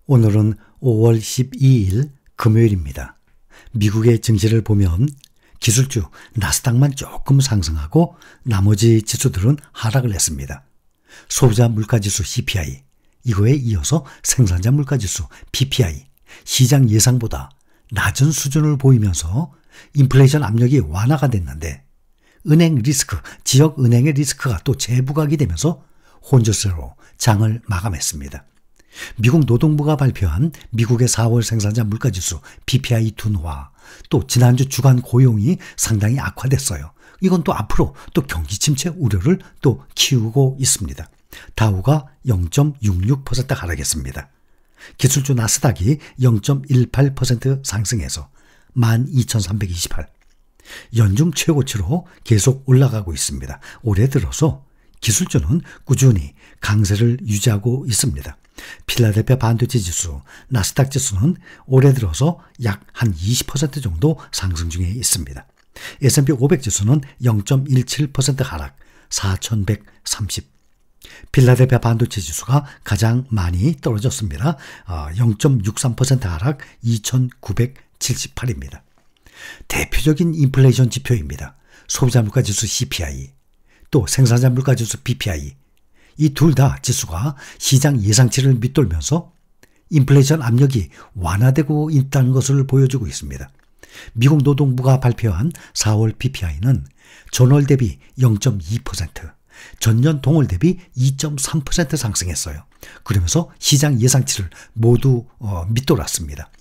오늘은 5월 12일 금요일입니다. 미국의 증시를 보면 기술주 나스닥만 조금 상승하고 나머지 지수들은 하락을 했습니다. 소비자 물가지수 CPI, 이거에 이어서 생산자 물가지수 PPI, 시장 예상보다 낮은 수준을 보이면서 인플레이션 압력이 완화가 됐는데 은행 리스크, 지역 은행의 리스크가 또 재부각이 되면서 혼조세로 장을 마감했습니다. 미국 노동부가 발표한 미국의 4월 생산자 물가지수 PPI 둔화, 또 지난주 주간 고용이 상당히 악화됐어요. 이건 또 앞으로 또 경기 침체 우려를 또 키우고 있습니다. 다우가 0.66% 하락했습니다. 기술주 나스닥이 0.18% 상승해서 12,328. 연중 최고치로 계속 올라가고 있습니다. 올해 들어서 기술주는 꾸준히 강세를 유지하고 있습니다. 필라델피아 반도체 지수, 나스닥 지수는 올해 들어서 약 한 20% 정도 상승 중에 있습니다. S&P 500 지수는 0.17% 하락, 4,130. 필라델피아 반도체 지수가 가장 많이 떨어졌습니다. 0.63% 하락, 2,978입니다. 대표적인 인플레이션 지표입니다. 소비자 물가지수 CPI, 또 생산자 물가지수 PPI, 이 둘 다 지수가 시장 예상치를 밑돌면서 인플레이션 압력이 완화되고 있다는 것을 보여주고 있습니다. 미국 노동부가 발표한 4월 PPI는 전월 대비 0.2%, 전년 동월 대비 2.3% 상승했어요. 그러면서 시장 예상치를 모두 밑돌았습니다.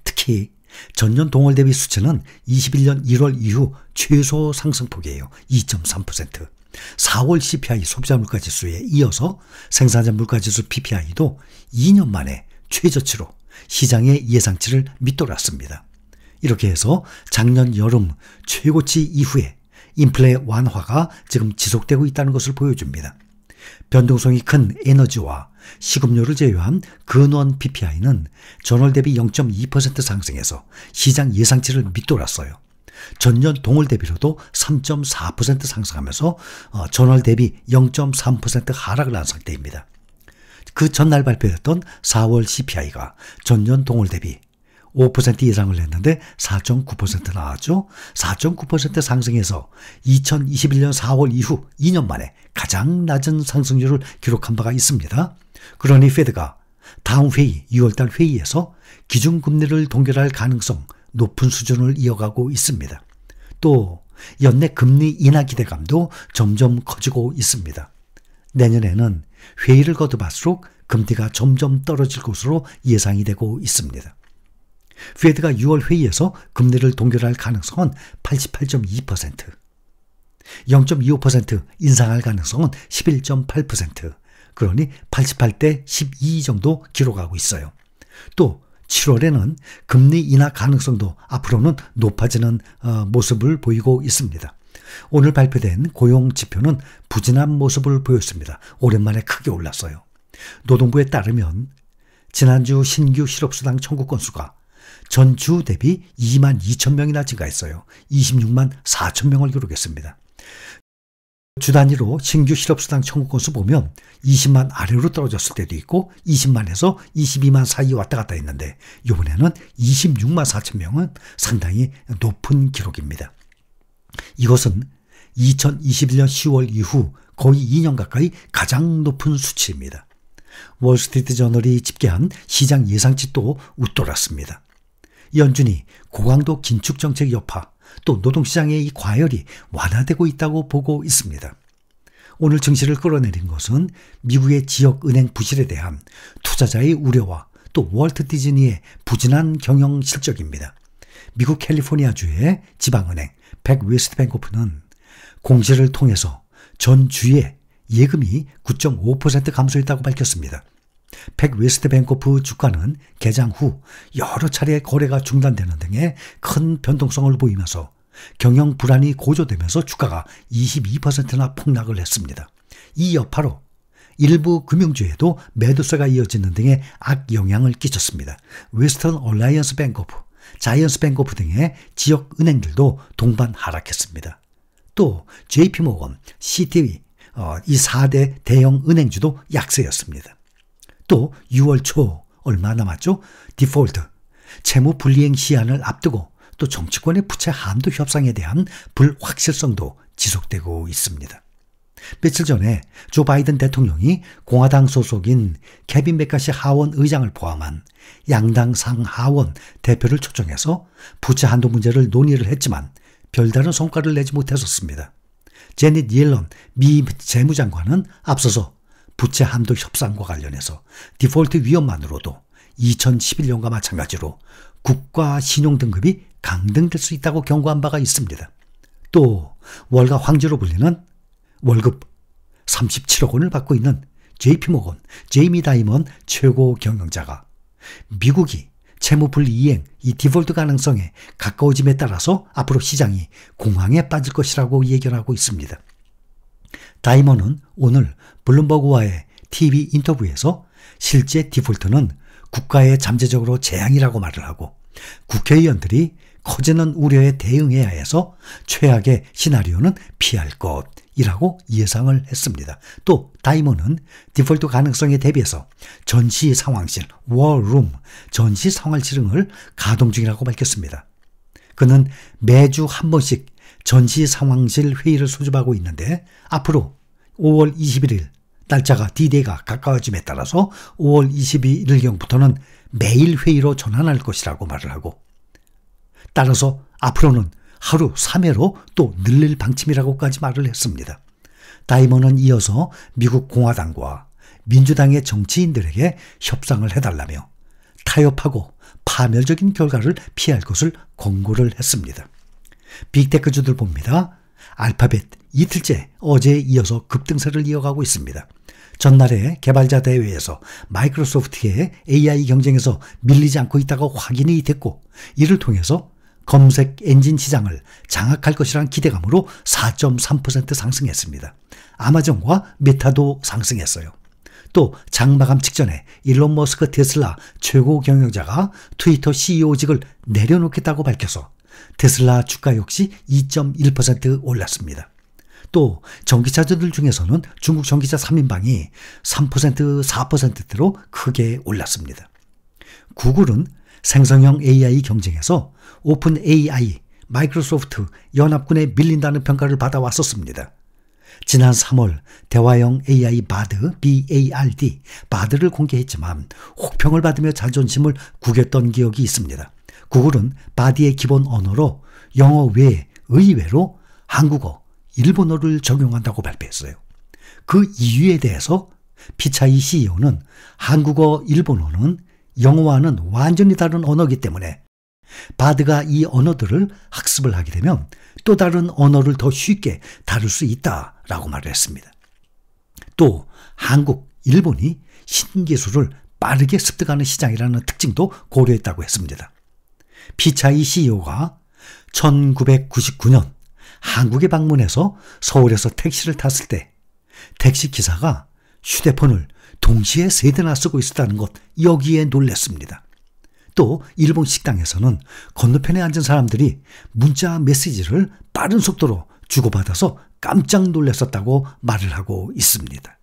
특히 전년 동월 대비 수치는 21년 1월 이후 최소 상승폭이에요. 2.3%. 4월 CPI 소비자 물가지수에 이어서 생산자 물가지수 PPI도 2년 만에 최저치로 시장의 예상치를 밑돌았습니다. 이렇게 해서 작년 여름 최고치 이후에 인플레 완화가 지금 지속되고 있다는 것을 보여줍니다. 변동성이 큰 에너지와 식음료를 제외한 근원 PPI는 전월 대비 0.2% 상승해서 시장 예상치를 밑돌았어요. 전년 동월 대비로도 3.4% 상승하면서 전월 대비 0.3% 하락을 한 상태입니다. 그 전날 발표됐던 4월 CPI가 전년 동월 대비 5% 예상을 했는데 4.9% 나왔죠. 4.9% 상승해서 2021년 4월 이후 2년 만에 가장 낮은 상승률을 기록한 바가 있습니다. 그러니 페드가 다음 회의 6월달 회의에서 기준금리를 동결할 가능성 높은 수준을 이어가고 있습니다. 또 연내 금리 인하 기대감도 점점 커지고 있습니다. 내년에는 회의를 거듭할수록 금리가 점점 떨어질 것으로 예상이 되고 있습니다. 페드가 6월 회의에서 금리를 동결할 가능성은 88.2%, 0.25% 인상할 가능성은 11.8%, 그러니 88대 12 정도 기록하고 있어요. 또 7월에는 금리 인하 가능성도 앞으로는 높아지는 모습을 보이고 있습니다. 오늘 발표된 고용 지표는 부진한 모습을 보였습니다. 오랜만에 크게 올랐어요. 노동부에 따르면 지난주 신규 실업수당 청구 건수가 전주 대비 2만 2천 명이나 증가했어요. 26만 4천 명을 기록했습니다. 주 단위로 신규 실업수당 청구 건수 보면 20만 아래로 떨어졌을 때도 있고 20만에서 22만 사이 왔다 갔다 했는데 이번에는 26만 4천 명은 상당히 높은 기록입니다. 이것은 2021년 10월 이후 거의 2년 가까이 가장 높은 수치입니다. 월스트리트 저널이 집계한 시장 예상치도 웃돌았습니다. 연준이 고강도 긴축 정책 여파, 또 노동시장의 이 과열이 완화되고 있다고 보고 있습니다. 오늘 증시를 끌어내린 것은 미국의 지역은행 부실에 대한 투자자의 우려와 또 월트 디즈니의 부진한 경영 실적입니다. 미국 캘리포니아주의 지방은행 백웨스트뱅크오프는 공시를 통해서 전주에 예금이 9.5% 감소했다고 밝혔습니다. 백웨스트뱅크오프 주가는 개장 후 여러 차례 거래가 중단되는 등의 큰 변동성을 보이면서 경영 불안이 고조되면서 주가가 22%나 폭락을 했습니다. 이 여파로 일부 금융주에도 매도세가 이어지는 등의 악영향을 끼쳤습니다. 웨스턴 얼라이언스 뱅크오프, 자이언스 뱅크오프 등의 지역 은행들도 동반 하락했습니다. 또 JP모건, CTV, 이 4대 대형 은행주도 약세였습니다. 또 6월 초 얼마 남았죠? 디폴트, 채무 불이행 시한을 앞두고 또 정치권의 부채 한도 협상에 대한 불확실성도 지속되고 있습니다. 며칠 전에 조 바이든 대통령이 공화당 소속인 케빈 맥카시 하원 의장을 포함한 양당 상하원 대표를 초청해서 부채 한도 문제를 논의를 했지만 별다른 성과를 내지 못했었습니다. 제닛 옐런 미 재무장관은 앞서서 부채 한도 협상과 관련해서 디폴트 위험만으로도 2011년과 마찬가지로 국가 신용 등급이 강등될 수 있다고 경고한 바가 있습니다. 또 월가 황제로 불리는 월급 37억 원을 받고 있는 JP모건 제이미 다이먼 최고 경영자가 미국이 채무 불이행 이 디폴트 가능성에 가까워짐에 따라서 앞으로 시장이 공황에 빠질 것이라고 예견하고 있습니다. 다이먼은 오늘 블룸버그와의 TV 인터뷰에서 실제 디폴트는 국가의 잠재적으로 재앙이라고 말을 하고 국회의원들이 커지는 우려에 대응해야 해서 최악의 시나리오는 피할 것이라고 예상을 했습니다. 또 다이먼은 디폴트 가능성에 대비해서 전시 상황실, 워룸, 전시 상황실 등을 가동 중이라고 밝혔습니다. 그는 매주 한 번씩 전시 상황실 회의를 소집하고 있는데 앞으로 5월 21일 날짜가 D-Day가 가까워짐에 따라서 5월 22일경부터는 매일 회의로 전환할 것이라고 말을 하고 따라서 앞으로는 하루 3회로 또 늘릴 방침이라고까지 말을 했습니다. 다이먼은 이어서 미국 공화당과 민주당의 정치인들에게 협상을 해달라며 타협하고 파멸적인 결과를 피할 것을 권고를 했습니다. 빅테크주들 봅니다. 알파벳 이틀째 어제에 이어서 급등세를 이어가고 있습니다. 전날에 개발자 대회에서 마이크로소프트의 AI 경쟁에서 밀리지 않고 있다가 확인이 됐고 이를 통해서 검색 엔진 시장을 장악할 것이라는 기대감으로 4.3% 상승했습니다. 아마존과 메타도 상승했어요. 또 장마감 직전에 일론 머스크 테슬라 최고 경영자가 트위터 CEO직을 내려놓겠다고 밝혀서 테슬라 주가 역시 2.1% 올랐습니다. 또 전기차주들 중에서는 중국 전기차 3인방이 3%, 4%대로 크게 올랐습니다. 구글은 생성형 AI 경쟁에서 오픈 AI, 마이크로소프트 연합군에 밀린다는 평가를 받아왔었습니다. 지난 3월 대화형 AI BARD, 바드를 공개했지만 혹평을 받으며 자존심을 구겼던 기억이 있습니다. 구글은 바디의 기본 언어로 영어 외에 의외로 한국어, 일본어를 적용한다고 발표했어요. 그 이유에 대해서 피차이 CEO는 한국어, 일본어는 영어와는 완전히 다른 언어이기 때문에 바드가 이 언어들을 학습을 하게 되면 또 다른 언어를 더 쉽게 다룰 수 있다라고 말을 했습니다. 또 한국, 일본이 신기술을 빠르게 습득하는 시장이라는 특징도 고려했다고 했습니다. 피차이 CEO가 1999년 한국에 방문해서 서울에서 택시를 탔을 때 택시 기사가 휴대폰을 동시에 3대나 쓰고 있었다는 것, 여기에 놀랐습니다. 또 일본 식당에서는 건너편에 앉은 사람들이 문자 메시지를 빠른 속도로 주고받아서 깜짝 놀랐었다고 말을 하고 있습니다.